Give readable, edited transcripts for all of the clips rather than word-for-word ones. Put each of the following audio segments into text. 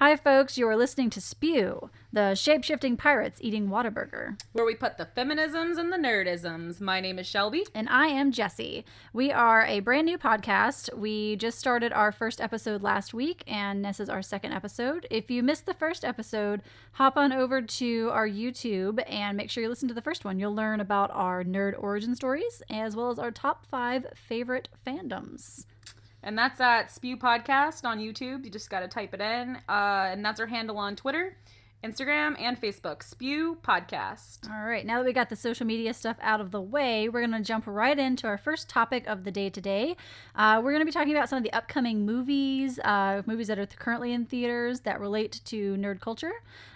Hi, folks. You are listening to SPEW, the Shapeshifting Pirates Eating Whataburger, where we put the feminisms and the nerdisms. My name is Shelby. And I am Jesi. We are a brand new podcast. We just started our first episode last week, and this is our second episode. If you missed the first episode, hop on over to our YouTube and make sure you listen to the first one. You'll learn about our nerd origin stories, as well as our top 5 favorite fandoms. And that's at SPEW Podcast on YouTube. You just got to type it in. And that's our handle on Twitter, Instagram, and Facebook. SPEW Podcast. All right. Now that we got the social media stuff out of the way, we're going to jump right into our first topic of the day today. We're going to be talking about some of the upcoming movies, movies that are currently in theaters that relate to nerd culture.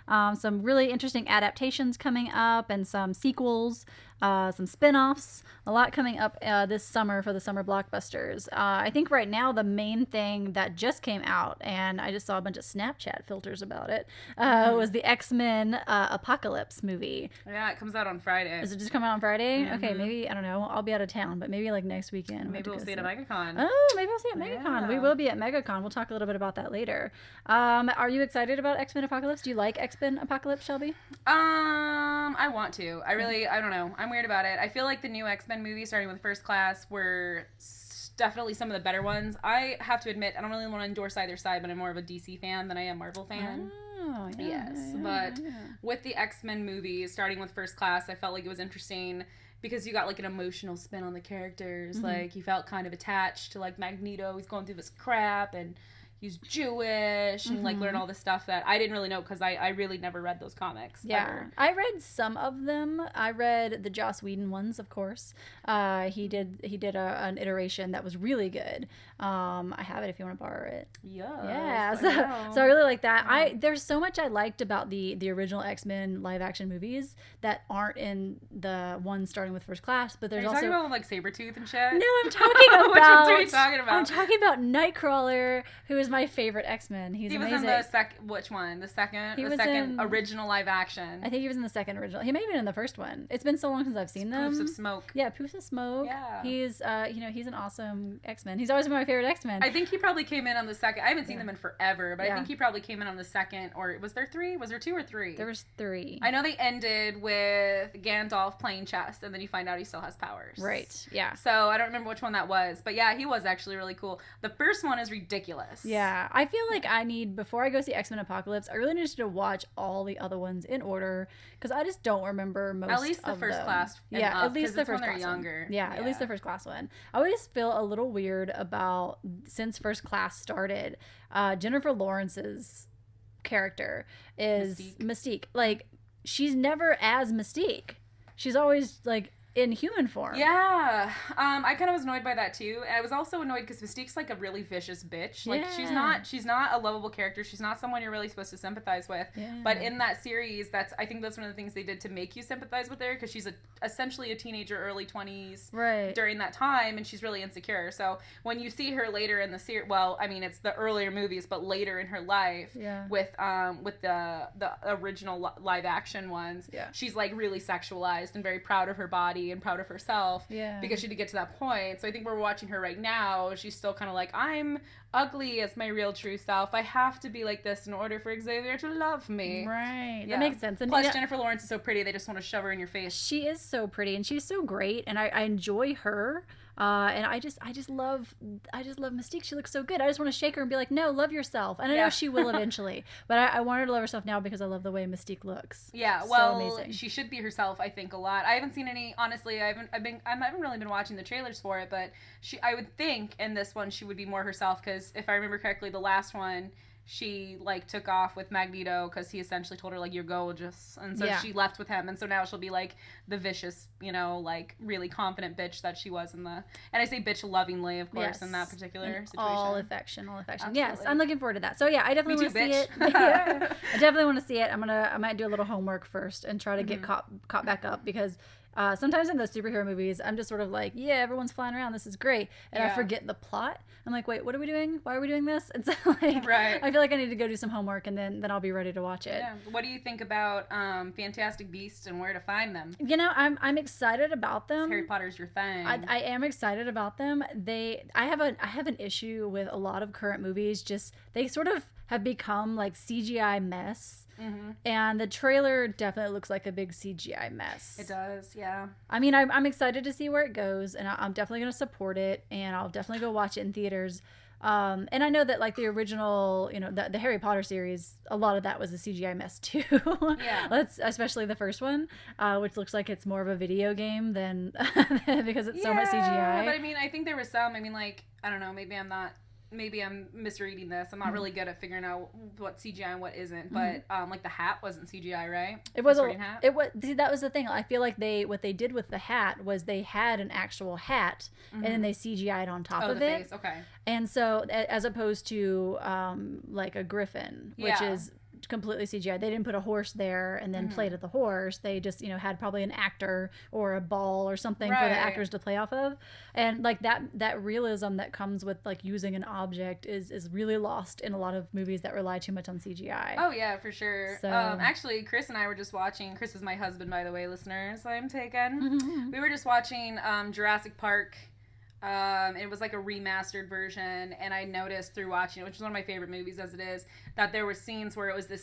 Some really interesting adaptations coming up and some sequels, some spin-offs, a lot coming up this summer for the summer blockbusters. I think right now the main thing that just came out, and I just saw a bunch of Snapchat filters about it, was the X-Men Apocalypse movie. Yeah, it comes out on Friday. Does it just come out on Friday? Mm-hmm. Okay, maybe, I don't know, I'll be out of town, but maybe like next weekend. Maybe we'll see it at MegaCon. Oh, maybe we'll see it at MegaCon. Yeah. We will be at MegaCon. We'll talk a little bit about that later. Are you excited about X-Men Apocalypse? Do you like X-Men Apocalypse, Shelby? I want to. I don't know. I'm weird about it. I feel like the new X-Men movies, starting with First Class, were definitely some of the better ones. I have to admit, I don't really want to endorse either side, but I'm more of a DC fan than I am Marvel fan. Oh, yeah, yes. But with the X-Men movies, starting with First Class, I felt like it was interesting because you got like an emotional spin on the characters. Mm-hmm. Like, you felt kind of attached to like Magneto. He's going through this crap and he's Jewish and like learn all this stuff that I didn't really know because I really never read those comics. Yeah, ever. I read some of them. I read the Joss Whedon ones, of course. He did an iteration that was really good. I have it if you want to borrow it. Yeah. So I really like that. Yeah. There's so much I liked about the original X-Men live action movies that aren't in the ones starting with First Class. But there's talking about like Sabretooth and shit. No, I'm talking about. Which ones are you talking about? I'm talking about Nightcrawler, who is my favorite X-Men. He was amazing. In the which one? The second original live action. I think he was in the second original. He may have been in the first one. It's been so long since I've seen them. Poofs of Smoke. Yeah, Poofs of Smoke. Yeah. He's he's an awesome X-Men. He's always been my favorite X-Men. I think he probably came in on the second. I haven't seen them in forever, but I think he probably came in on the second. Or was there 3? Was there 2 or 3? There was 3. I know they ended with Gandalf playing chess, and then you find out he still has powers. Right. Yeah. So I don't remember which one that was, but yeah, he was actually really cool. The first one is ridiculous. Yeah, I feel like before I go see X-Men Apocalypse, I really need to watch all the other ones in order because I just don't remember most of them. At least the First Class. Yeah, at least the First Class. Younger. Yeah, at least the First Class one. I always feel a little weird about, since First Class started, Jennifer Lawrence's character is Mystique. Like, she's never as Mystique. She's always like in human form. Yeah. I kind of was annoyed by that too. I was also annoyed because Mystique's like a really vicious bitch. Like, she's not a lovable character. She's not someone you're really supposed to sympathize with. Yeah. But in that series, I think that's one of the things they did to make you sympathize with her, because she's essentially a teenager, early 20s during that time, and she's really insecure. So when you see her later in the series, well, I mean, it's the earlier movies, but later in her life with the original live action ones, she's like really sexualized and very proud of her body and proud of herself because she did get to that point. So I think we're watching her right now, she's still kind of like, I'm ugly as my real true self. I have to be like this in order for Xavier to love me. Right. That makes sense. And plus, Jennifer Lawrence is so pretty, they just want to shove her in your face. She is so pretty and she's so great, and I enjoy her. And I just love Mystique. She looks so good. I just want to shake her and be like, no, love yourself. And I know she will eventually, but I want her to love herself now because I love the way Mystique looks. Yeah, well, so she should be herself, I think, a lot. I haven't seen any, honestly, I haven't really been watching the trailers for it, but I would think in this one she would be more herself, because if I remember correctly, the last one, she like took off with Magneto because he essentially told her like, you're gorgeous, and so she left with him, and so now she'll be like the vicious, like really confident bitch that she was in the, and I say bitch lovingly, of course, in that particular situation. All affection. Absolutely. Yes, I'm looking forward to that. So yeah, I definitely want to see it. I definitely want to see it. I might do a little homework first and try to get caught back up, because sometimes in those superhero movies, I'm just sort of like, yeah, everyone's flying around, this is great, and I forget the plot. I'm like, wait, what are we doing? Why are we doing this? And so like, I feel like I need to go do some homework, and then I'll be ready to watch it. Yeah. What do you think about Fantastic Beasts and where to find them? I'm excited about them. Harry Potter's your thing. I am excited about them. I have an issue with a lot of current movies. Just they sort of have become like CGI mess. And the trailer definitely looks like a big CGI mess. It does, yeah. I mean, I'm excited to see where it goes, and I'm definitely going to support it, and I'll definitely go watch it in theaters. And I know that like the original, you know, the Harry Potter series, a lot of that was a CGI mess too. Yeah. Especially the first one, which looks like it's more of a video game than because it's so much CGI. But I mean, I think there was some. I mean, like, I don't know. Maybe I'm misreading this. I'm not really good at figuring out what CGI and what isn't. But like the hat wasn't CGI, right? It was hat? It was. See, that was the thing. I feel like what they did with the hat was they had an actual hat and then they CGI'd on top of it. Face. Okay. And so, as opposed to like a griffin, which is completely CGI. They didn't put a horse there and then played the horse. They just, you know, had probably an actor or a ball or something for the actors to play off of. And like that realism that comes with like using an object is really lost in a lot of movies that rely too much on CGI. Oh yeah, for sure. So, actually, Chris and I were just watching. Chris is my husband, by the way, listeners. I'm taken. We were just watching Jurassic Park. It was like a remastered version, and I noticed through watching it, which is one of my favorite movies as it is, that there were scenes where it was the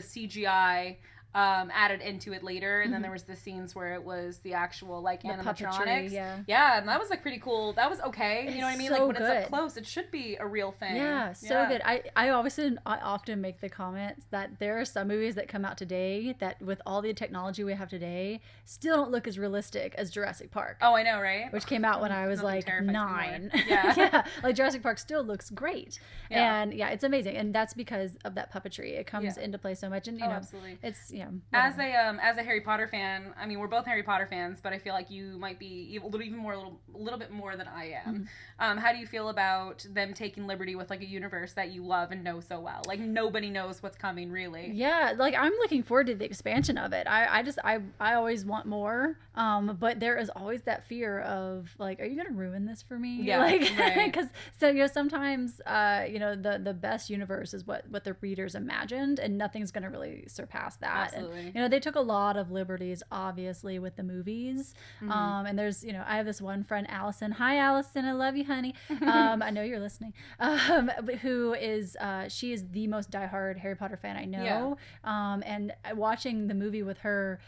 CGI added into it later, and then there was the scenes where it was the actual like animatronics. Yeah, and that was like pretty cool. That was okay. You know what I mean? So like when good. It's up close, it should be a real thing. Yeah, so good. I often make the comments that there are some movies that come out today that with all the technology we have today still don't look as realistic as Jurassic Park. Oh, I know, right? Which came out when I was like 9. Yeah. Yeah, like Jurassic Park still looks great. And yeah, it's amazing, and that's because of that puppetry. It comes into play so much, and you know, absolutely. It's as a Harry Potter fan, I mean, we're both Harry Potter fans, but I feel like you might be a little bit more than I am. How do you feel about them taking liberty with like a universe that you love and know so well? Like nobody knows what's coming, really. Yeah, like I'm looking forward to the expansion of it. I always want more, but there is always that fear of like, are you gonna ruin this for me? Yeah, like, right. Because so you know sometimes you know the best universe is what the readers imagined, and nothing's gonna really surpass that. Absolutely. And, you know, they took a lot of liberties, obviously, with the movies. And there's, you know, I have this one friend, Allison. Hi, Allison. I love you, honey. I know you're listening. Who is, she is the most diehard Harry Potter fan I know. Yeah. And watching the movie with her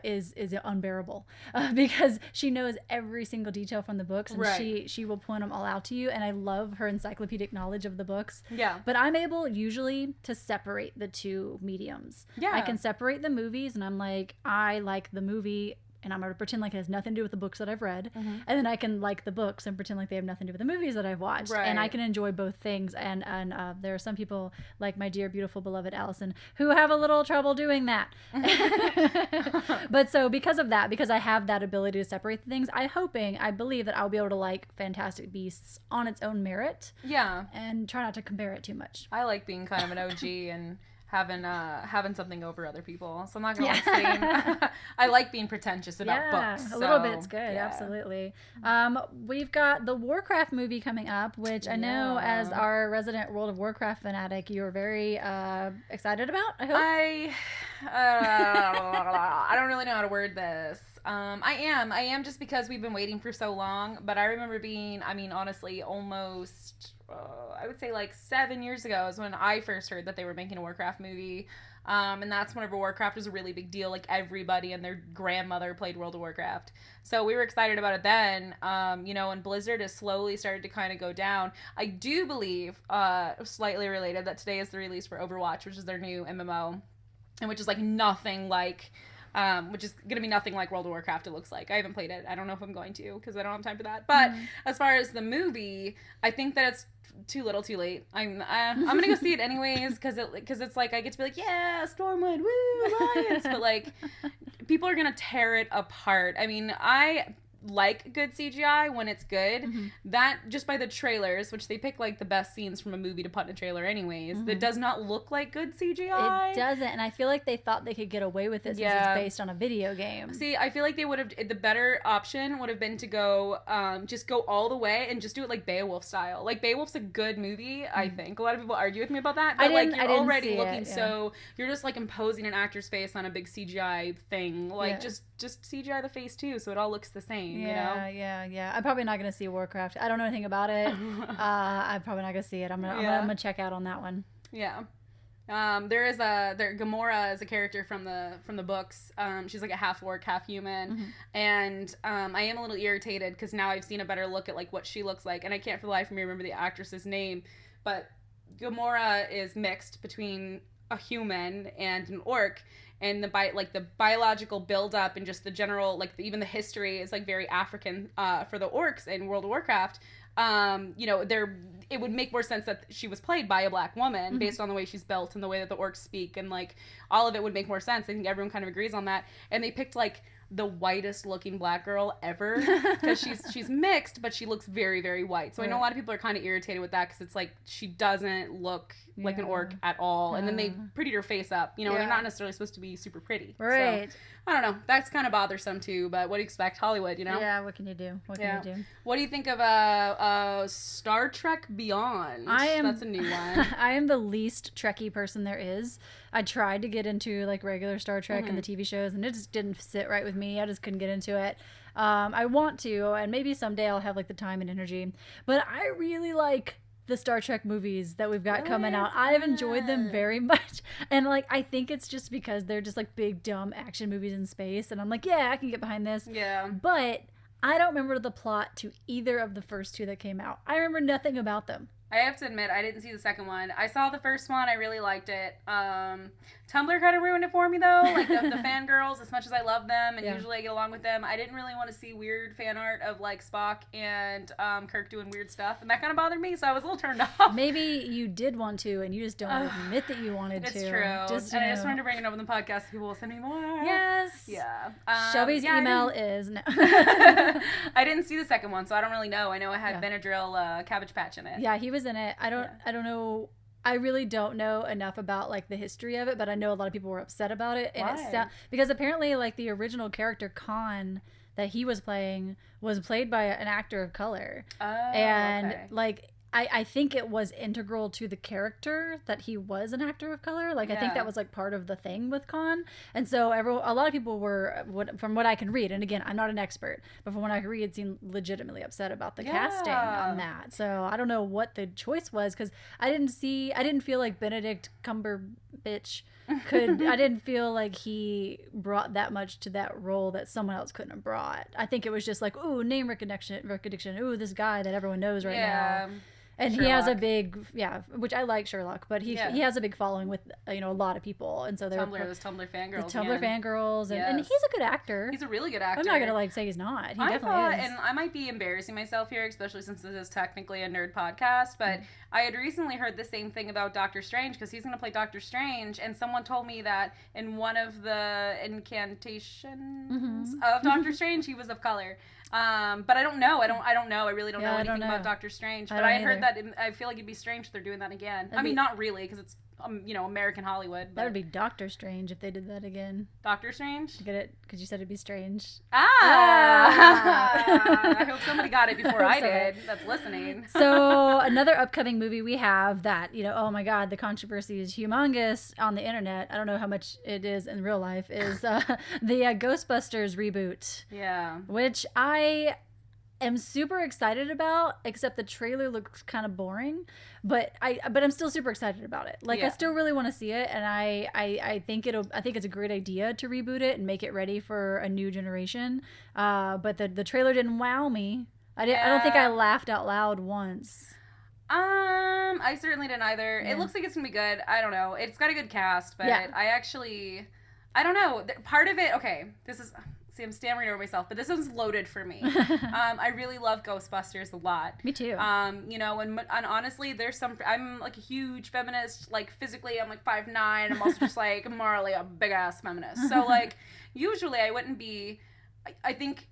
is unbearable because she knows every single detail from the books, and she will point them all out to you. And I love her encyclopedic knowledge of the books. Yeah. But I'm able usually to separate the two mediums. Yeah. I can separate the movies, and I'm like, I like the movie, and I'm going to pretend like it has nothing to do with the books that I've read. And then I can like the books and pretend like they have nothing to do with the movies that I've watched. And I can enjoy both things. And there are some people like my dear, beautiful, beloved Allison who have a little trouble doing that. But so because of that, because I have that ability to separate the things, I believe that I'll be able to like Fantastic Beasts on its own merit. Yeah. And try not to compare it too much. I like being kind of an OG and having something over other people, so I'm not gonna like saying I like being pretentious about books. A little bit's good, absolutely. We've got the Warcraft movie coming up, which I know as our resident World of Warcraft fanatic, you're very excited about. I hope. I don't really know how to word this. I am just because we've been waiting for so long. But I remember being, I mean, honestly, almost. I would say like 7 years ago is when I first heard that they were making a Warcraft movie. And that's whenever Warcraft was a really big deal. Like everybody and their grandmother played World of Warcraft. So we were excited about it then. You know, and Blizzard has slowly started to kind of go down. I do believe, slightly related, that today is the release for Overwatch, which is their new MMO. And which is like nothing like... which is going to be nothing like World of Warcraft, it looks like. I haven't played it. I don't know if I'm going to, because I don't have time for that. But as far as the movie, I think that it's too little too late. I'm going to go see it anyways, because it's like, I get to be like, yeah, Stormwind, woo, Alliance. But like, people are going to tear it apart. I mean, I like good CGI when it's good. That just by the trailers, which they pick like the best scenes from a movie to put in a trailer anyways, that does not look like good CGI. It doesn't, and I feel like they thought they could get away with it since it's based on a video game. See, I feel like they would have, the better option would have been to go just go all the way and just do it like Beowulf style. Like Beowulf's a good movie, I think. A lot of people argue with me about that, but like you're already looking so you're just like imposing an actor's face on a big CGI thing. Like just CGI the face too, so it all looks the same. You know? Yeah. I'm probably not gonna see Warcraft. I don't know anything about it. I'm probably not gonna see it. I'm gonna check out on that one. Yeah. Gamora is a character from the books. She's like a half orc, half human, and I am a little irritated because now I've seen a better look at like what she looks like, and I can't for the life of me remember the actress's name, but Gamora is mixed between a human and an orc, and the biological buildup and just the general even the history is like very African for the orcs in World of Warcraft. It would make more sense that she was played by a black woman based on the way she's built and the way that the orcs speak, and like all of it would make more sense. I think everyone kind of agrees on that. And they picked like the whitest looking black girl ever because she's mixed, but she looks very, very white. So I know a lot of people are kind of irritated with that because it's like she doesn't look like an orc at all. And then they prettied her face up. They're not necessarily supposed to be super pretty. Right. So, I don't know. That's kind of bothersome too, but what do you expect? Hollywood, Yeah, what can you do? What do you think of Star Trek Beyond? That's a new one. I am the least Trekkie person there is. I tried to get into like regular Star Trek and the TV shows, and it just didn't sit right with me. I just couldn't get into it. I want to, and maybe someday I'll have like the time and energy. But I really like the Star Trek movies that we've got coming out. I've enjoyed them very much, and like I think it's just because they're just like big dumb action movies in space, and I'm like, yeah, I can get behind this. Yeah. But I don't remember the plot to either of the first two that came out. I remember nothing about them. I have to admit, I didn't see the second one. I saw the first one. I really liked it. Tumblr kind of ruined it for me, though. Like, the fangirls, as much as I love them, and usually I get along with them, I didn't really want to see weird fan art of, like, Spock and Kirk doing weird stuff, and that kind of bothered me, so I was a little turned off. Maybe you did want to, and you just don't admit that you wanted to. It's true. I just wanted to bring it up in the podcast so people will send me more. Yes. Yeah. Shelby's email is no. I didn't see the second one, so I don't really know. I know it had Benadryl Cabbage Patch in it. Yeah, he was in it. I don't know. I really don't know enough about like the history of it, but I know a lot of people were upset about it. And Why? Because apparently like the original character Khan that he was played by an actor of color. Oh, and okay. like I think it was integral to the character that he was an actor of color. Like, I think that was, like, part of the thing with Khan. And so a lot of people were, from what I can read, and again, I'm not an expert, but from what I can read, seemed legitimately upset about the casting on that. So I don't know what the choice was, because I didn't feel like Benedict Cumberbatch I didn't feel like he brought that much to that role that someone else couldn't have brought. I think it was just like, ooh, name recognition. Ooh, this guy that everyone knows right now. And Sherlock. He has a big, which I like Sherlock, but he has a big following with, a lot of people. And so those Tumblr fangirls. The Tumblr fangirls. And he's a good actor. He's a really good actor. I'm not going to say he's not. He definitely is. And I might be embarrassing myself here, especially since this is technically a nerd podcast, but I had recently heard the same thing about Doctor Strange, because he's going to play Doctor Strange, and someone told me that in one of the incantations of Doctor Strange, he was of color. But I don't know. I don't know. I really don't know anything about Doctor Strange. But I heard that I feel like it'd be strange if they're doing that again. I mean, not really, because it's American Hollywood. But... That would be Doctor Strange if they did that again. Doctor Strange? Get it? Because you said it'd be strange. I hope somebody got it before I did. That's listening. So another upcoming movie we have that, oh my God, the controversy is humongous on the internet. I don't know how much it is in real life. Is the Ghostbusters reboot. Yeah. Which I am super excited about, except the trailer looks kind of boring, but I'm still super excited about it. Like, I still really want to see it, and I think it's a great idea to reboot it and make it ready for a new generation. But the trailer didn't wow me. I don't think I laughed out loud once. I certainly didn't either. It looks like it's gonna be good. I don't know. It's got a good cast, but I don't know. Part of it, okay, I'm stammering over myself, but this one's loaded for me. I really love Ghostbusters a lot. Me too. And honestly, there's I'm like a huge feminist. Like, physically, I'm like 5'9". I'm also just like morally a big ass feminist. So like, usually I wouldn't be. I think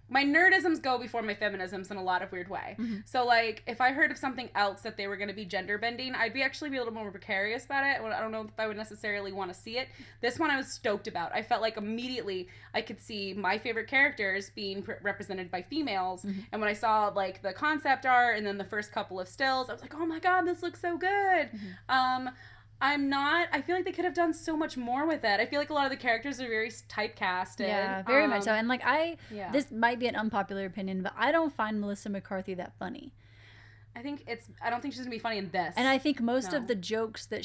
my nerdisms go before my feminisms in a lot of weird way. So like, if I heard of something else that they were going to be gender bending, I'd actually be a little more precarious about it. I don't know if I would necessarily want to see it. This one I was stoked about. I felt like immediately I could see my favorite characters being represented by females. And when I saw like the concept art and then the first couple of stills, I was like, oh my God, this looks so good. I feel like they could have done so much more with it. I feel like a lot of the characters are very typecasted. Yeah, very much so. And like this might be an unpopular opinion, but I don't find Melissa McCarthy that funny. I don't think she's gonna be funny in this. And I think most of the jokes that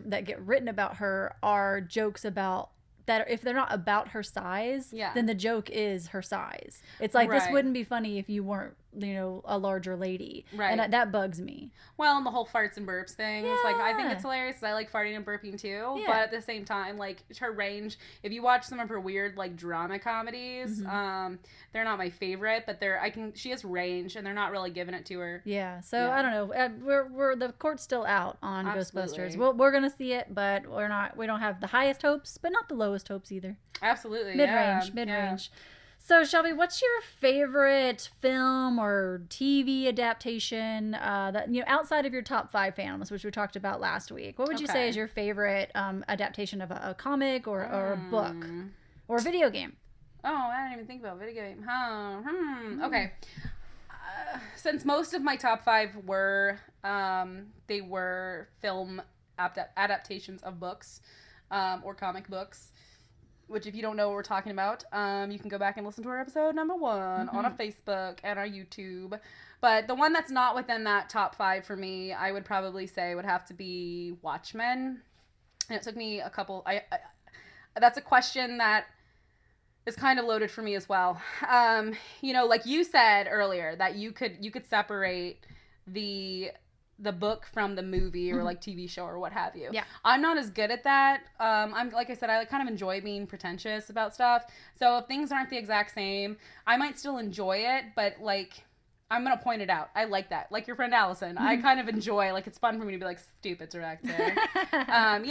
that get written about her are jokes about that if they're not about her size, then the joke is her size. It's like, this wouldn't be funny if you weren't, a larger lady. Right. And that bugs me. Well, and the whole farts and burps thing. It's like, I think it's hilarious. I like farting and burping too. Yeah. But at the same time, like, her range, if you watch some of her weird, like, drama comedies, they're not my favorite, but she has range and they're not really giving it to her. Yeah. So I don't know. We're the court's still out on Ghostbusters. We're going to see it, but we don't have the highest hopes, but not the lowest hopes either. Absolutely. Mid-range. Yeah. So, Shelby, what's your favorite film or TV adaptation that outside of your top 5 films, which we talked about last week? What would you say is your favorite adaptation of a comic or a book or a video game? Oh, I didn't even think about video game. Okay. Since most of my top 5 were they were film adaptations of books or comic books. Which, if you don't know what we're talking about, you can go back and listen to our episode number 1 on our Facebook and our YouTube. But the one that's not within that top 5 for me, I would probably say would have to be Watchmen. And it took me a couple... that's a question that is kind of loaded for me as well. Like you said earlier, that you could separate the book from the movie or like TV show or what have you. Yeah. I'm not as good at that. I'm like I said, I kind of enjoy being pretentious about stuff. So if things aren't the exact same, I might still enjoy it, but like I'm gonna point it out. I like that. Like your friend Allison. I kind of enjoy, like, it's fun for me to be like, stupid director. I'm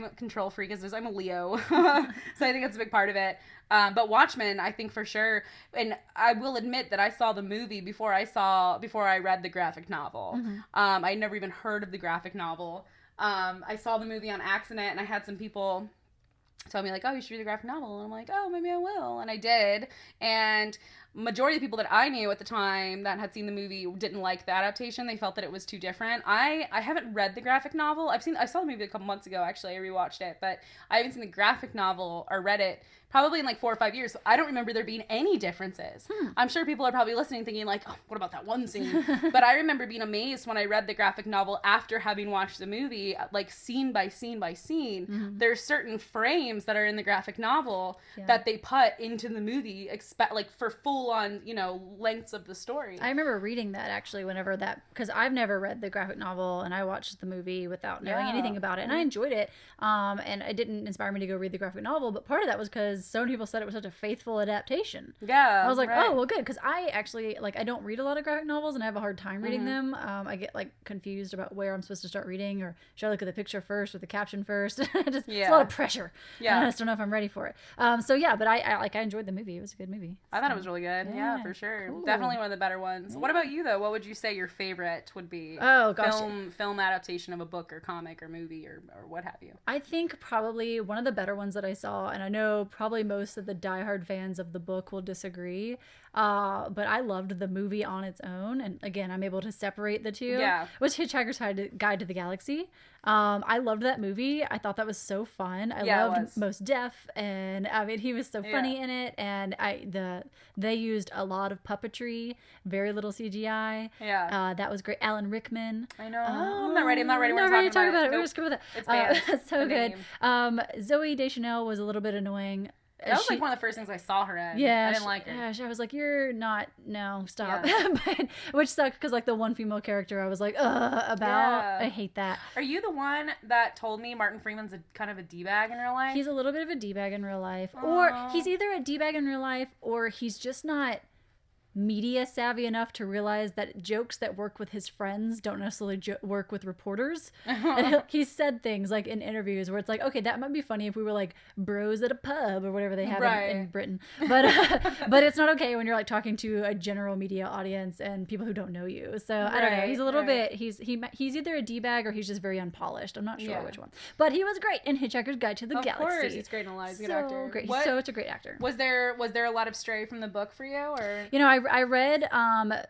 a control freak as I'm a Leo. So I think that's a big part of it. But Watchmen, I think for sure, and I will admit that I saw the movie before I read the graphic novel. I never even heard of the graphic novel. I saw the movie on accident, and I had some people tell me like, oh, you should read the graphic novel. And I'm like, oh, maybe I will. And I did. And majority of the people that I knew at the time that had seen the movie didn't like the adaptation. They felt that it was too different. I haven't read the graphic novel. I saw the movie a couple months ago, actually. I rewatched it, but I haven't seen the graphic novel or read it probably in like 4 or 5 years. So I don't remember there being any differences. I'm sure people are probably listening thinking like, oh, what about that one scene? But I remember being amazed when I read the graphic novel after having watched the movie, like scene by scene by scene. There's certain frames that are in the graphic novel that they put into the movie, like for full on, lengths of the story. I remember reading that actually because I've never read the graphic novel and I watched the movie without knowing anything about it, and I enjoyed it. And it didn't inspire me to go read the graphic novel, but part of that was because so many people said it was such a faithful adaptation. Yeah. I was like, oh, well, good, because I actually, like, I don't read a lot of graphic novels and I have a hard time reading them. I get, like, confused about where I'm supposed to start reading, or should I look at the picture first or the caption first? It's a lot of pressure. Yeah. I just don't know if I'm ready for it. But I enjoyed the movie. It was a good movie. I thought it was really good. Yeah, for sure. Cool. Definitely one of the better ones. Yeah. What about you, though? What would you say your favorite would be? Oh, gosh. Film adaptation of a book or comic or movie or what have you? I think probably one of the better ones that I saw, and I know probably most of the diehard fans of the book will disagree, but I loved the movie on its own, and again, I'm able to separate the two. Yeah. Was Hitchhiker's Guide to the Galaxy. I loved that movie. I thought that was so fun. I loved Mos Def, and I mean, he was so funny in it, and they used a lot of puppetry, very little CGI. Yeah. That was great. Alan Rickman. I know. I'm not ready. We're not ready to talk about it. We're just good with it. It's bad. So good. Zoe Deschanel was a little bit annoying. That was like one of the first things I saw her in. Yeah, I didn't like her. Yeah, I was like, you're not, no, stop. Yeah. Which sucked because like the one female character I was like, about. Yeah. I hate that. Are you the one that told me Martin Freeman's kind of a D-bag in real life? He's a little bit of a D-bag in real life. Aww. Or he's either a D-bag in real life or he's just not media savvy enough to realize that jokes that work with his friends don't necessarily work with reporters. And he's said things like in interviews where it's like, okay, that might be funny if we were like bros at a pub or whatever they have in Britain, but it's not okay when you're like talking to a general media audience and people who don't know you. So I don't know, he's a little bit, he's either a D-bag or he's just very unpolished. I'm not sure which one, but he was great in Hitchhiker's Guide to the Galaxy. Of course, he's great in a lot. He's a good actor. Great. He's such a great actor. Was there a lot of stray from the book for you, or I read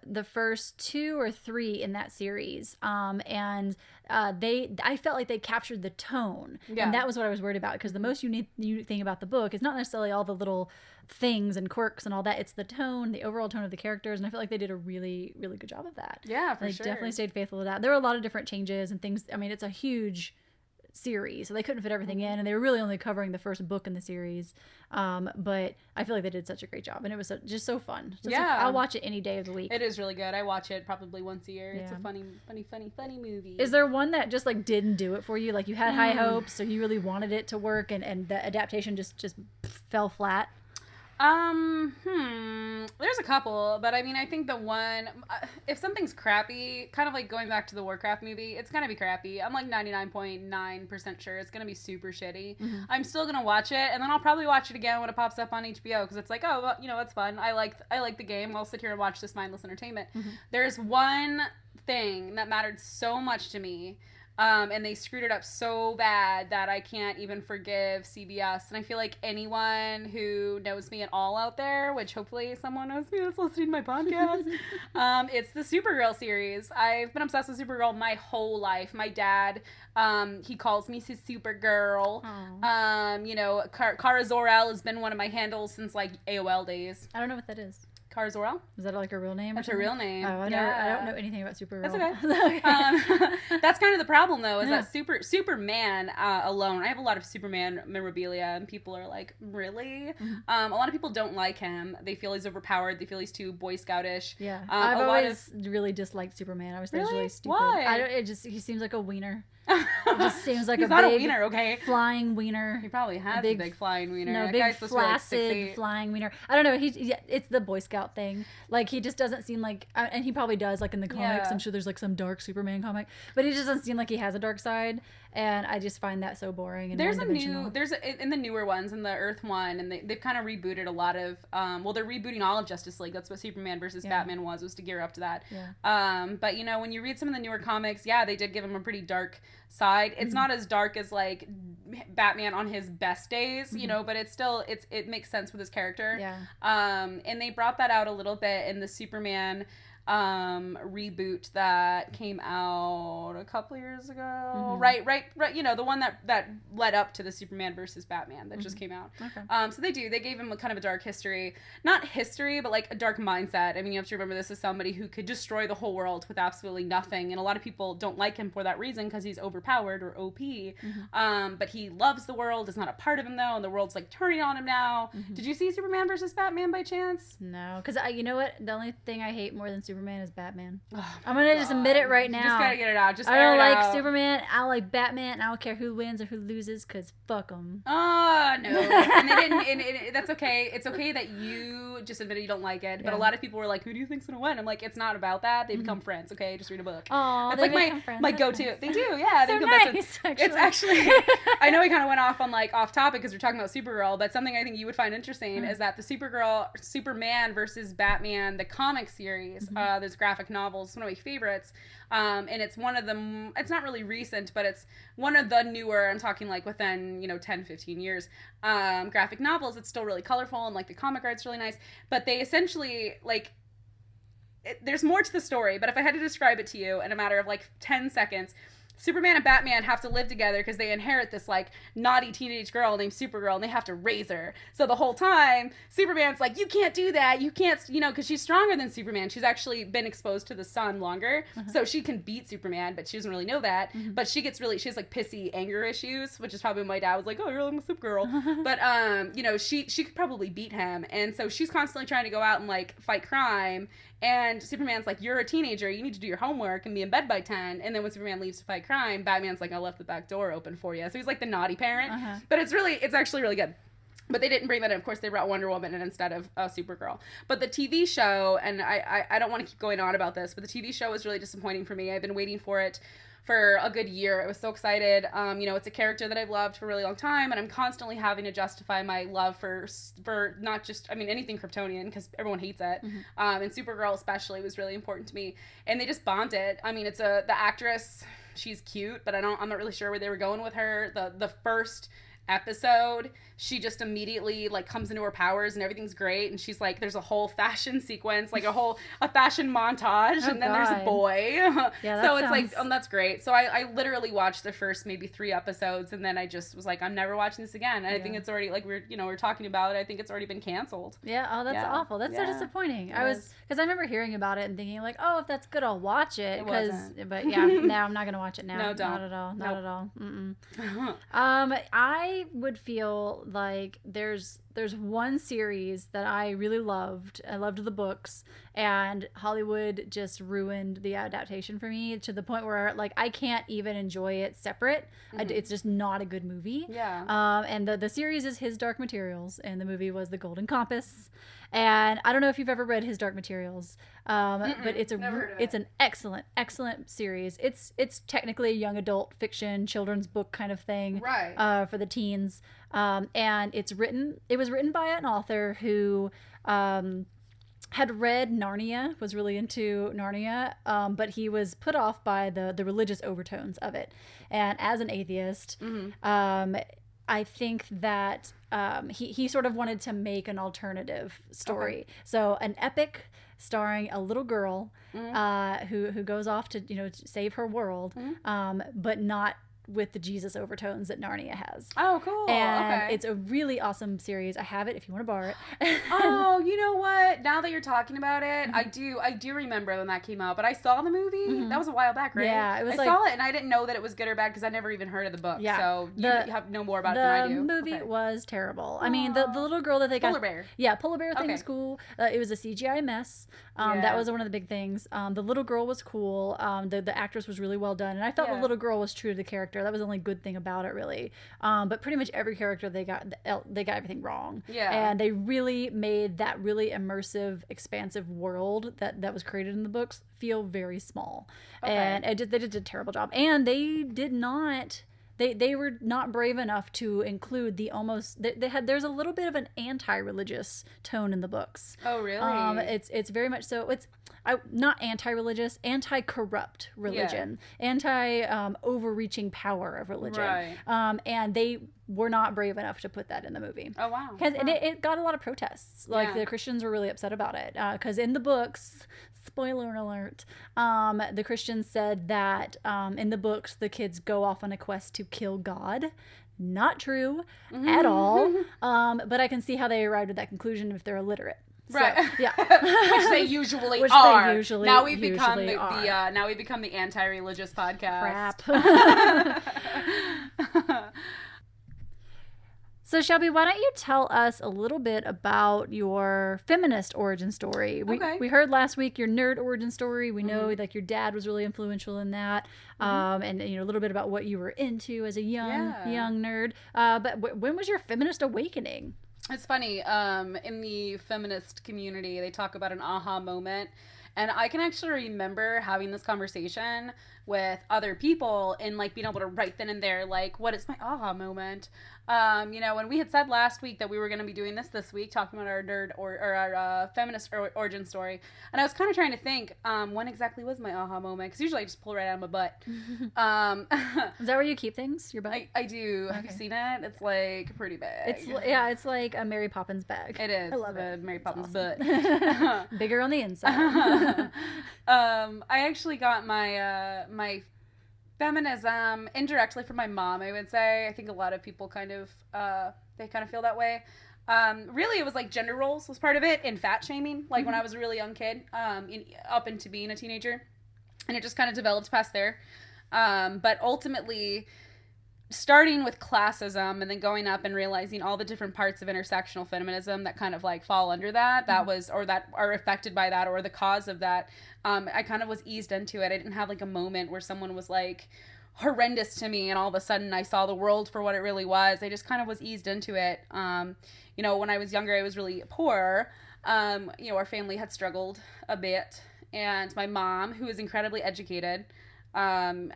the first 2 or 3 in that series, and I felt like they captured the tone, and that was what I was worried about, because the most unique thing about the book is not necessarily all the little things and quirks and all that. It's the tone, the overall tone of the characters, and I feel like they did a really, really good job of that. Yeah, for they sure. definitely stayed faithful to that. There were a lot of different changes and things. I mean, it's a huge series, so they couldn't fit everything in, and they were really only covering the first book in the series, but I feel like they did such a great job, and it was just so fun. I'll watch it any day of the week. It is really good. I watch it probably once a year. It's a funny movie. Is there one that just like didn't do it for you, like you had high hopes, so you really wanted it to work, and the adaptation just fell flat? There's a couple, but I mean, I think the one, if something's crappy, kind of like going back to the Warcraft movie, it's gonna be crappy. I'm like 99.9% sure it's gonna be super shitty. Mm-hmm. I'm still gonna watch it, and then I'll probably watch it again when it pops up on HBO, because it's like, oh, well, you know, it's fun. I like the game. I'll sit here and watch this mindless entertainment. Mm-hmm. There's one thing that mattered so much to me, and they screwed it up so bad that I can't even forgive CBS. And I feel like anyone who knows me at all out there, which hopefully someone knows me that's listening to my podcast, it's the Supergirl series. I've been obsessed with Supergirl my whole life. My dad, he calls me his Supergirl. You know, Kara Zor-El has been one of my handles since like AOL days. I don't know what that is. Kara Zor-El? Is that like her real name? That's her real name. Oh, I don't know anything about Supergirl. That's okay. That's kind of the problem, though, is that Superman alone. I have a lot of Superman memorabilia, and people are like, really? Mm-hmm. A lot of people don't like him. They feel he's overpowered. They feel he's too Boy Scoutish. Yeah. I've always really disliked Superman. I was really stupid. Why? He seems like a wiener. It just seems like he's not a wiener, okay? Flying wiener. He probably has a big flying wiener. No, that big guy's flaccid flying wiener. I don't know. It's the Boy Scout thing. Like, he just doesn't seem like, and he probably does, like in the comics. I'm sure there's like some dark Superman comic, but he just doesn't seem like he has a dark side, and I just find that so boring. And in the newer ones, in the Earth one, and they've kind of rebooted a lot of. They're rebooting all of Justice League. That's what Superman versus Batman was to gear up to that. Yeah. But you know, when you read some of the newer comics, they did give him a pretty dark side. It's not as dark as like Batman on his best days, you know, but it's still it makes sense with his character. Yeah. And they brought that out a little bit in the Superman reboot that came out a couple years ago. Right, you know, the one that led up to the Superman versus Batman that just came out. Okay. So they gave him a kind of a dark history, not history, but like a dark mindset. I mean, you have to remember, this is somebody who could destroy the whole world with absolutely nothing, and a lot of people don't like him for that reason, because he's overpowered or OP. But he loves the world. It's not a part of him though, and the world's like turning on him now. Did you see Superman versus Batman by chance? No, because you know what? The only thing I hate more than Superman is Batman. I'm gonna just admit it right now. Just gotta get it out. I don't like Superman. I don't like Batman. And I don't care who wins or who loses, because fuck them. Oh, no. And they didn't. And that's okay. It's okay that you just admitted you don't like it. But a lot of people were like, "Who do you think's gonna win?" I'm like, it's not about that. They become friends. Okay, just read a book. Oh, that's like my go-to. Nice. They do. Yeah, they so become nice, best friends. actually. It's actually. I know we kind of went off on like off topic because we're talking about Supergirl, but something I think you would find interesting is that the Superman versus Batman, the comic series, there's graphic novels. It's one of my favorites, and it's one of them. It's not really recent, but it's one of the newer. I'm talking like within 10-15 years. Graphic novels. It's still really colorful, and like the comic art's really nice. But they essentially like. There's more to the story, but if I had to describe it to you in a matter of like 10 seconds. Superman and Batman have to live together because they inherit this like naughty teenage girl named Supergirl, and they have to raise her. So the whole time, Superman's like, you can't do that. You can't, because she's stronger than Superman. She's actually been exposed to the sun longer, so she can beat Superman, but she doesn't really know that. But she has like pissy anger issues, which is probably when my dad was like, oh, you're like a Supergirl. But, she could probably beat him. And so she's constantly trying to go out and like fight crime. And Superman's like, you're a teenager, you need to do your homework and be in bed by 10. And then when Superman leaves to fight crime, Batman's like, I left the back door open for you. So he's like the naughty parent. But it's actually really good. But they didn't bring that in. Of course, they brought Wonder Woman in instead of Supergirl. But the TV show, and I don't want to keep going on about this, but the TV show was really disappointing for me. I've been waiting for it for a good year. I was so excited. It's a character that I've loved for a really long time, and I'm constantly having to justify my love for not just, anything Kryptonian, because everyone hates it. And Supergirl especially was really important to me. And they just bombed it. It's the actress, she's cute, but I'm not really sure where they were going with her. The first episode, she just immediately like comes into her powers and everything's great, and she's like, there's a whole fashion sequence, like a fashion montage, and then there's a boy. Yeah, so it's like, that's great. So I literally watched the first maybe 3 episodes, and then I just was like, I'm never watching this again. And I think it's already, like, we're talking about it, I think it's already been canceled. Yeah. Oh, that's awful. That's so disappointing. Because I remember hearing about it and thinking like, oh, if that's good, I'll watch it. But yeah, now I'm not gonna watch it now. No, don't. Not at all. Not at all. I would feel like there's one series that I really loved. I loved the books, and Hollywood just ruined the adaptation for me to the point where like I can't even enjoy it separate. It's just not a good movie. Yeah. And the series is His Dark Materials, and the movie was The Golden Compass. And I don't know if you've ever read His Dark Materials, but it's an excellent series. It's technically a young adult fiction, children's book kind of thing, right? For the teens. And it was written by an author who had read Narnia, was really into Narnia, but he was put off by the religious overtones of it. And as an atheist, I think that he sort of wanted to make an alternative story. Okay. So an epic starring a little girl who goes off to save her world, but not with the Jesus overtones that Narnia has. Oh, cool. And it's a really awesome series. I have it if you want to borrow it. Oh, you know what? Now that you're talking about it, I do remember when that came out, but I saw the movie. That was a while back, right? Yeah, it was I saw it, and I didn't know that it was good or bad because I never even heard of the book. Yeah. So you have know more about it than I do. The movie was terrible. I mean, the little girl that they got... Polar bear. Yeah, Polar bear thing was cool. It was a CGI mess. That was one of the big things. The little girl was cool. The actress was really well done, and I felt the little girl was true to the character. That was the only good thing about it, really. But pretty much every character they got everything wrong. Yeah. And they really made that really immersive, expansive world that was created in the books feel very small. Okay. And they did a terrible job. And they did not. They were not brave enough to include there's a little bit of an anti-religious tone in the books. Oh, really? It's very much so. It's not anti-religious, anti-corrupt religion, overreaching power of religion. Right. And they were not brave enough to put that in the movie. Oh, wow. Because it got a lot of protests. Like the Christians were really upset about it. Because in the books, spoiler alert, the Christians said that in the books the kids go off on a quest to kill God. Not true at all. But I can see how they arrived at that conclusion if they're illiterate. Right. So, yeah. Which they usually are. Now we become the anti-religious podcast. Crap. So, Shelby, why don't you tell us a little bit about your feminist origin story? We heard last week your nerd origin story. We know like your dad was really influential in that, and a little bit about what you were into as a young nerd. But when was your feminist awakening? It's funny. In the feminist community, they talk about an aha moment. And I can actually remember having this conversation with other people and like being able to right then and there, like, what is my aha moment? When we had said last week that we were going to be doing this week, talking about our nerd or our feminist origin story. And I was kind of trying to think, when exactly was my aha moment? Because usually I just pull right out of my butt. Is that where you keep things? Your butt? I do. Okay. Have you seen it? It's like pretty big. It's like a Mary Poppins bag. It is. I love it. Mary Poppins butt. Bigger on the inside. I actually got my feminism indirectly from my mom, I would say. I think a lot of people kind of feel that way. Really, it was like gender roles was part of it, and fat shaming, like when I was a really young kid, up into being a teenager, and it just kind of developed past there. But ultimately, starting with classism and then going up and realizing all the different parts of intersectional feminism that kind of like fall under that are affected by that, or the cause of that, I kind of was eased into it. I didn't have like a moment where someone was like horrendous to me and all of a sudden I saw the world for what it really was. I just kind of was eased into it. When I was younger, I was really poor. Our family had struggled a bit, and my mom, who is incredibly educated, and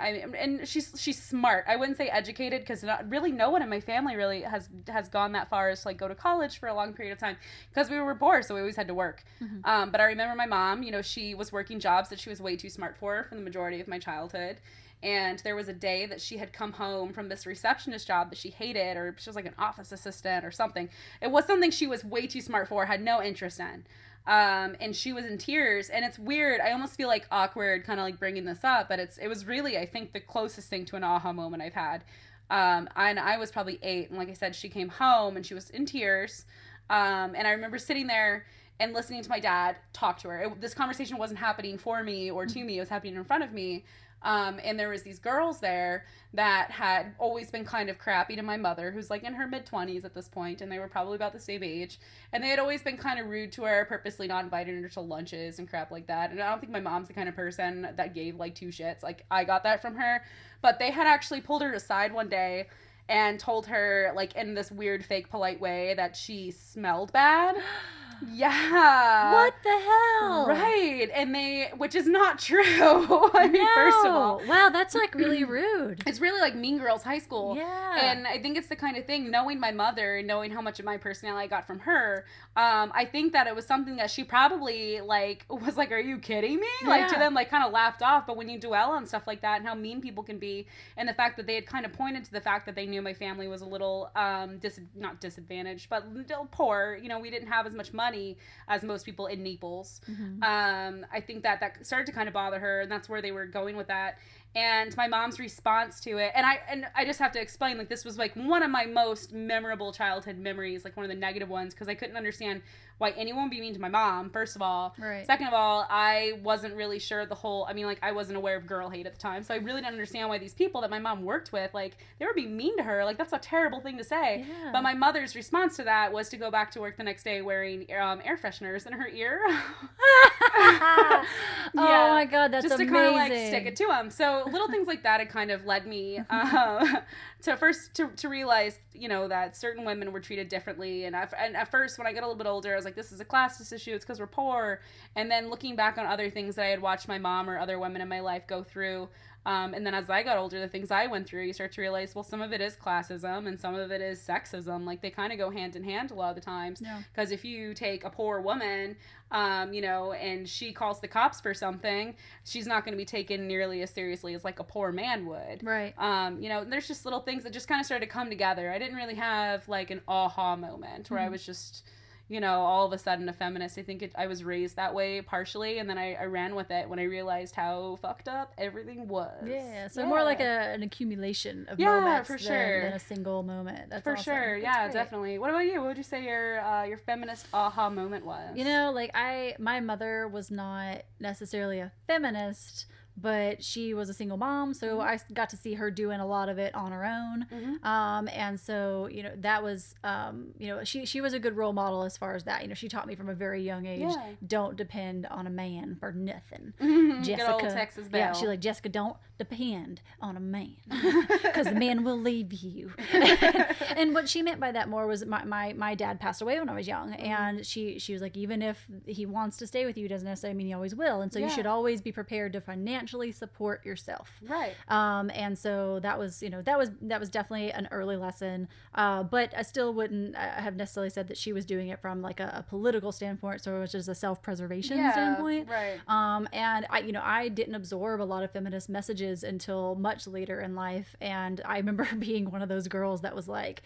she's smart. I wouldn't say educated, because really no one in my family really has gone that far as to like go to college for a long period of time, because we were poor, so we always had to work. But I remember my mom, she was working jobs that she was way too smart for the majority of my childhood. And there was a day that she had come home from this receptionist job that she hated, or she was like an office assistant or something. It was something she was way too smart for, had no interest in. And she was in tears, and it's weird. I almost feel like awkward kind of like bringing this up, but it was really, I think, the closest thing to an aha moment I've had. And I was probably 8, and like I said, she came home and she was in tears. And I remember sitting there and listening to my dad talk to her. This conversation wasn't happening for me or to me, it was happening in front of me. And there was these girls there that had always been kind of crappy to my mother, who's like in her mid-20s at this point, and they were probably about the same age. And they had always been kind of rude to her, purposely not inviting her to lunches and crap like that. And I don't think my mom's the kind of person that gave like 2 shits. Like, I got that from her. But they had actually pulled her aside one day and told her, like, in this weird fake polite way, that she smelled bad. Yeah. What the hell? Right. And which is not true. I mean, first of all. Wow, that's like really rude. It's really like Mean Girls High School. Yeah. And I think it's the kind of thing, knowing my mother, knowing how much of my personality I got from her, I think that it was something that she probably like was like, are you kidding me? Yeah. Like, to them, like, kind of laughed off. But when you dwell on stuff like that and how mean people can be, and the fact that they had kind of pointed to the fact that they knew my family was a little not disadvantaged, but still poor. You know, we didn't have as much money as most people in Naples. I think that started to kind of bother her, and that's where they were going with that. And my mom's response to it, and I just have to explain, like, this was like one of my most memorable childhood memories, like one of the negative ones, because I couldn't understand why anyone would be mean to my mom, first of all. Right. Second of all, I wasn't really sure I wasn't aware of girl hate at the time, so I really didn't understand why these people that my mom worked with, like, they would be mean to her. Like, that's a terrible thing to say. Yeah. But my mother's response to that was to go back to work the next day wearing air fresheners in her ear. Oh my God, that's just to amazing. kind of like stick it to them. So little things like that had kind of led me to realize, you know, that certain women were treated differently. And at first, when I got a little bit older, I was like, this is a classist issue. It's because we're poor. And then looking back on other things that I had watched my mom or other women in my life go through, and then as I got older, the things I went through, you start to realize, well, some of it is classism and some of it is sexism. Like, they kind of go hand in hand a lot of the times. Because if you take a poor woman, you know, and she calls the cops for something, she's not going to be taken nearly as seriously as like a poor man would. Right. You know, there's just little things that just kind of started to come together. I didn't really have like an aha moment where I was just, you know, all of a sudden a feminist. I think I was raised that way partially, and then I ran with it when I realized how fucked up everything was. Yeah, so more like an accumulation of moments for than, sure. than a single moment. That's for awesome. sure. That's Yeah, great. definitely. What about you? What would you say your feminist aha moment was? You know, like my mother was not necessarily a feminist, but she was a single mom, so I got to see her doing a lot of it on her own. And so, you know, that was, you know, she was a good role model as far as that. You know, she taught me from a very young age, don't depend on a man for nothing. Jessica, good old Texas Belle. Yeah, she's like, Jessica, don't depend on a man because the man will leave you. And what she meant by that more was my dad passed away when I was young, and she was like, even if he wants to stay with you, doesn't necessarily mean he always will. And so you should always be prepared to financially support yourself. Right. And so that was, you know, that was definitely an early lesson. But I still wouldn't have necessarily said that she was doing it from like a political standpoint, so it was just a self-preservation standpoint. Right. And I didn't absorb a lot of feminist messages until much later in life. And I remember being one of those girls that was like,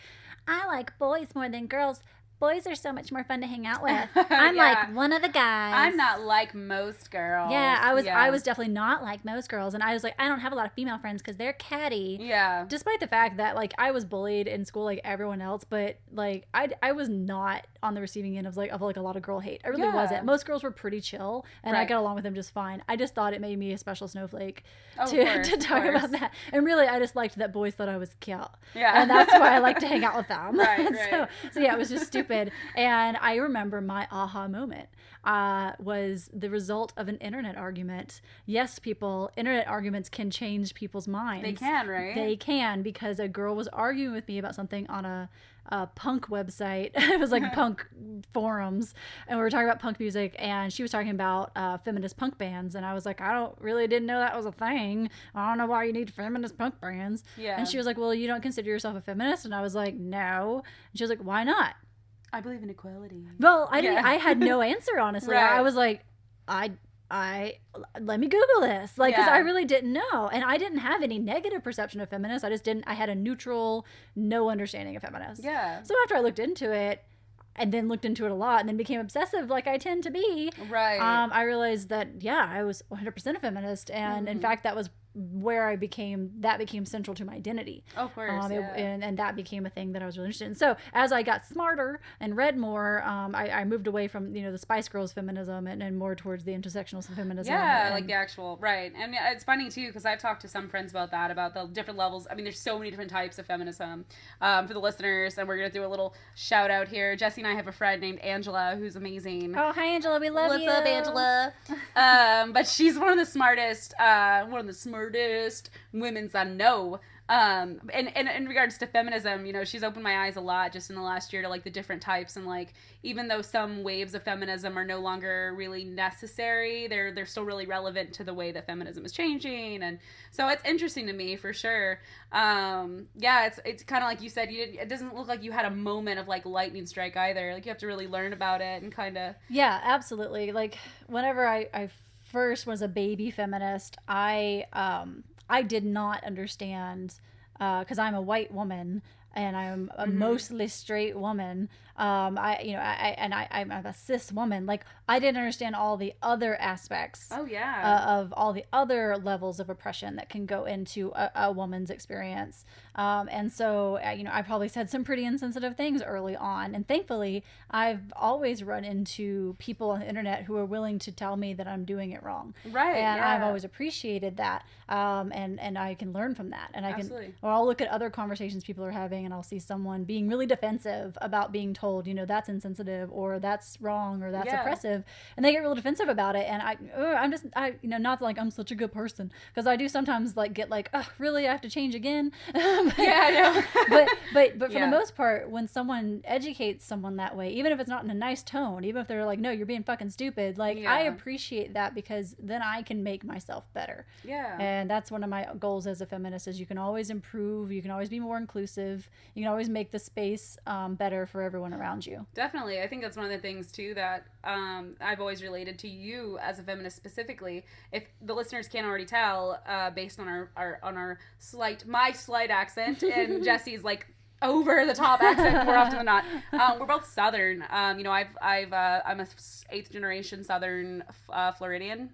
I like boys more than girls. Boys are so much more fun to hang out with. I'm like one of the guys. I'm not like most girls. Yeah, I was definitely not like most girls. And I was like, I don't have a lot of female friends because they're catty. Yeah. Despite the fact that, like, I was bullied in school like everyone else, but, like, I was not on the receiving end of a lot of girl hate. I really wasn't. Most girls were pretty chill, and I got along with them just fine. I just thought it made me a special snowflake to talk about that. And really, I just liked that boys thought I was cute. Yeah. And that's why I like to hang out with them. Right. So yeah, it was just stupid. And I remember my aha moment was the result of an internet argument. Yes, people, internet arguments can change people's minds. They can, right? They can, because a girl was arguing with me about something on a punk website. It was like punk forums, and we were talking about punk music, and she was talking about feminist punk bands, and I was like, didn't know that was a thing. I don't know why you need feminist punk bands. Yeah. And she was like, well, you don't consider yourself a feminist? And I was like, no. And she was like, why not? I believe in equality. Well, I had no answer, honestly. Right. I was like, I let me Google this, like, because Yeah. I really didn't know, and I didn't have any negative perception of feminists. I had a neutral, no understanding of feminists. Yeah. So after I looked into it, and then looked into it a lot, and then became obsessive, like I tend to be. Right. I realized that I was 100% a feminist, and in fact, that was where that became central to my identity. Of course, and that became a thing that I was really interested in. So as I got smarter and read more, I moved away from the Spice Girls feminism and more towards the intersectional feminism. Yeah, like the actual right. And it's funny too because I've talked to some friends about that, about the different levels. I mean, there's so many different types of feminism for the listeners, and we're gonna do a little shout out here. Jesse and I have a friend named Angela who's amazing. Oh, hi Angela, we love you. What's up, Angela? But she's one of the smartest women's I know. And in regards to feminism, she's opened my eyes a lot just in the last year to like the different types, and like even though some waves of feminism are no longer really necessary, they're still really relevant to the way that feminism is changing, and so it's interesting to me for sure. It's kind of like you said, it doesn't look like you had a moment of like lightning strike either. Like you have to really learn about it and kind of. Yeah, absolutely. Like whenever I first was a baby feminist, I did not understand, because I'm a white woman and I'm a mostly straight woman. I'm a cis woman. Like I didn't understand all the other aspects. Oh yeah. Of all the other levels of oppression that can go into a woman's experience. And so, I probably said some pretty insensitive things early on. And thankfully, I've always run into people on the internet who are willing to tell me that I'm doing it wrong. Right. And yeah. I've always appreciated that. And I can learn from that. And Absolutely. or I'll look at other conversations people are having and I'll see someone being really defensive about being told, that's insensitive or that's wrong or that's oppressive. And they get real defensive about it. And I'm just, not like I'm such a good person, because I do sometimes like get like, oh, really? I have to change again? Yeah, I know. but for the most part, when someone educates someone that way, even if it's not in a nice tone, even if they're like, no, you're being fucking stupid, like I appreciate that, because then I can make myself better. Yeah. And that's one of my goals as a feminist, is you can always improve, you can always be more inclusive, you can always make the space better for everyone around you. Definitely. I think that's one of the things too that I've always related to you as a feminist specifically. If the listeners can't already tell, based on our slight accent and Jesse's like over the top accent more often than not. We're both Southern. I'm a 8th generation Southern Floridian.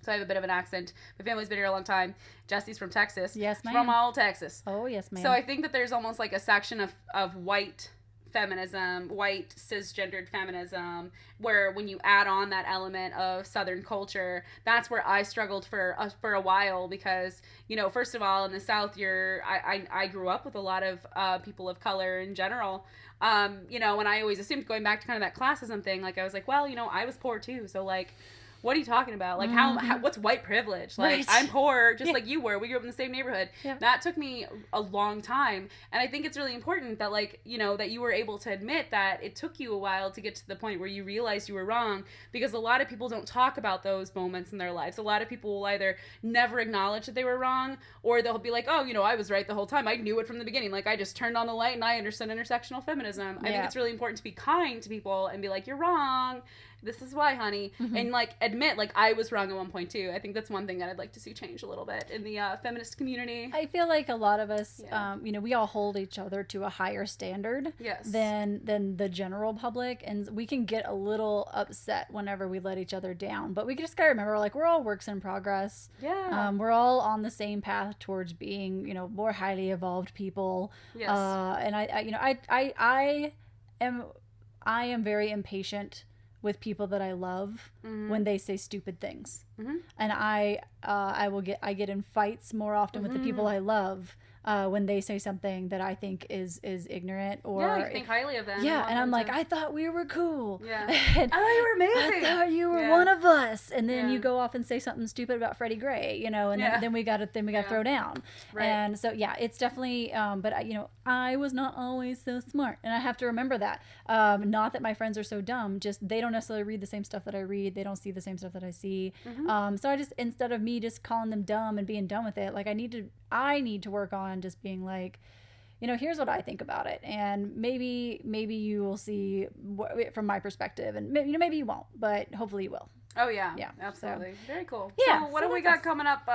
So I have a bit of an accent. My family's been here a long time. Jesse's from Texas. Yes, ma'am. From all Texas. Oh, yes, ma'am. So I think that there's almost like a section of white feminism, white cisgendered feminism, where when you add on that element of Southern culture, that's where I struggled for a while, because first of all, in the South, I grew up with a lot of people of color in general. And I always assumed, going back to kind of that classism thing, like I was like, well, I was poor too, so like, what are you talking about? Like, how what's white privilege? Like, right. I'm poor, just like you were. We grew up in the same neighborhood. Yeah. That took me a long time. And I think it's really important that, like, that you were able to admit that it took you a while to get to the point where you realized you were wrong, because a lot of people don't talk about those moments in their lives. A lot of people will either never acknowledge that they were wrong, or they'll be like, oh, I was right the whole time. I knew it from the beginning. Like, I just turned on the light and I understood intersectional feminism. I think it's really important to be kind to people and be like, you're wrong. This is why, honey. Mm-hmm. And, like, admit, like, I was wrong at one point, too. I think that's one thing that I'd like to see change a little bit in the feminist community. I feel like a lot of us, we all hold each other to a higher standard than the general public. And we can get a little upset whenever we let each other down. But we just got to remember, like, we're all works in progress. Yeah. We're all on the same path towards being, more highly evolved people. Yes. And I am very impatient with people that I love when they say stupid things. Mm-hmm. And I get in fights more often with the people I love when they say something that I think is ignorant, or you think highly of them. Yeah, and I'm like, I thought we were cool. Yeah. I thought you were amazing. I thought you were one of us. And then you go off and say something stupid about Freddie Gray, and then we got to throw down. Right. And so it's definitely. But I was not always so smart, and I have to remember that. Not that my friends are so dumb, just they don't necessarily read the same stuff that I read. They don't see the same stuff that I see. Mm-hmm. So I just, instead of me just calling them dumb and being done with it, like I need to work on just being like, here's what I think about it, and maybe you will see from my perspective, and maybe you won't, but hopefully you will. Oh, yeah. Yeah. Absolutely. So, very cool. Yeah. So, what do we got coming up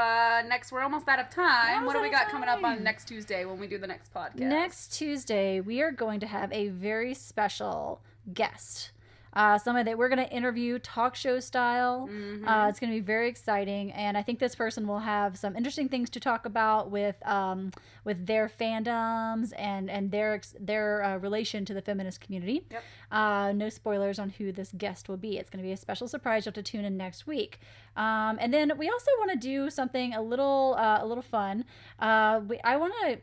next? We're almost out of time. What do we got coming up on next Tuesday when we do the next podcast? Next Tuesday, we are going to have a very special guest. Somebody that we're going to interview talk show style. It's going to be very exciting, and I think this person will have some interesting things to talk about with their fandoms and their relation to the feminist community. Yep. No spoilers on who this guest will be. It's going to be a special surprise. You'll have to tune in next week. And then we also want to do something a little fun. I want to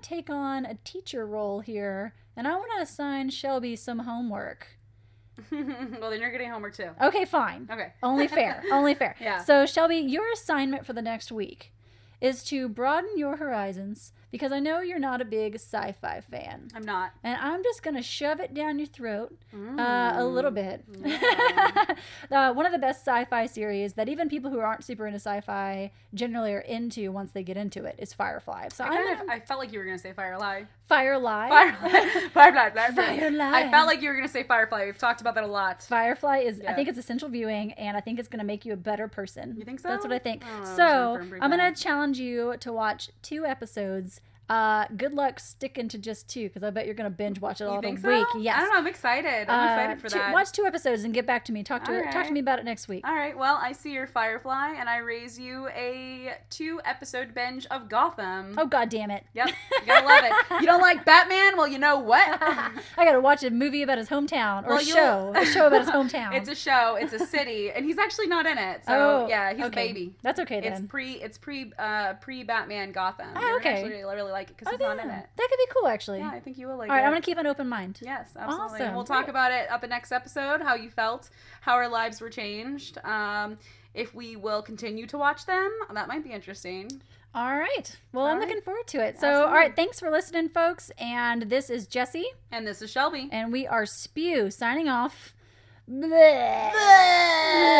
take on a teacher role here, and I want to assign Shelby some homework. Well, then you're getting homework too. Okay, fine. Okay. Only fair. Only fair. Yeah. So, Shelby, your assignment for the next week is to broaden your horizons, because I know you're not a big sci-fi fan. I'm not. And I'm just going to shove it down your throat a little bit. Yeah. One of the best sci-fi series that even people who aren't super into sci-fi generally are into once they get into it is Firefly. So I felt like you were going to say Firefly. Firefly. Firefly. Firefly. I felt like you were going to say Firefly. We've talked about that a lot. Firefly is, I think it's essential viewing, and I think it's going to make you a better person. You think so? That's what I think. Oh, so I'm going to challenge you to watch 2 episodes. Good luck sticking to just 2, because I bet you're going to binge watch it all in a week. Yes. I don't know. I'm excited. I'm excited for that. Watch 2 episodes and get back to me. Talk to me about it next week. All right. Well, I see your Firefly, and I raise you a 2-episode binge of Gotham. Oh, God damn it. Yep. You gotta love it. You don't like Batman? Well, you know what? I gotta watch a movie about his hometown, or a show about his hometown. It's a show. It's a city, and he's actually not in it. So yeah, he's a baby. That's okay then. It's pre Batman Gotham. Oh, okay. You're actually really like it because he's not in it. That could be cool, actually. Yeah, I think you will like it. All right, I'm gonna keep an open mind. Yes, absolutely. Awesome. And we'll talk about it at the next episode. How you felt, how our lives were changed. If we will continue to watch them, that might be interesting. All right. Well, I'm looking forward to it. So, Absolutely. all right, thanks for listening, folks. And this is Jesi. And this is Shelby. And we are SPEW signing off. Bleh. Bleh.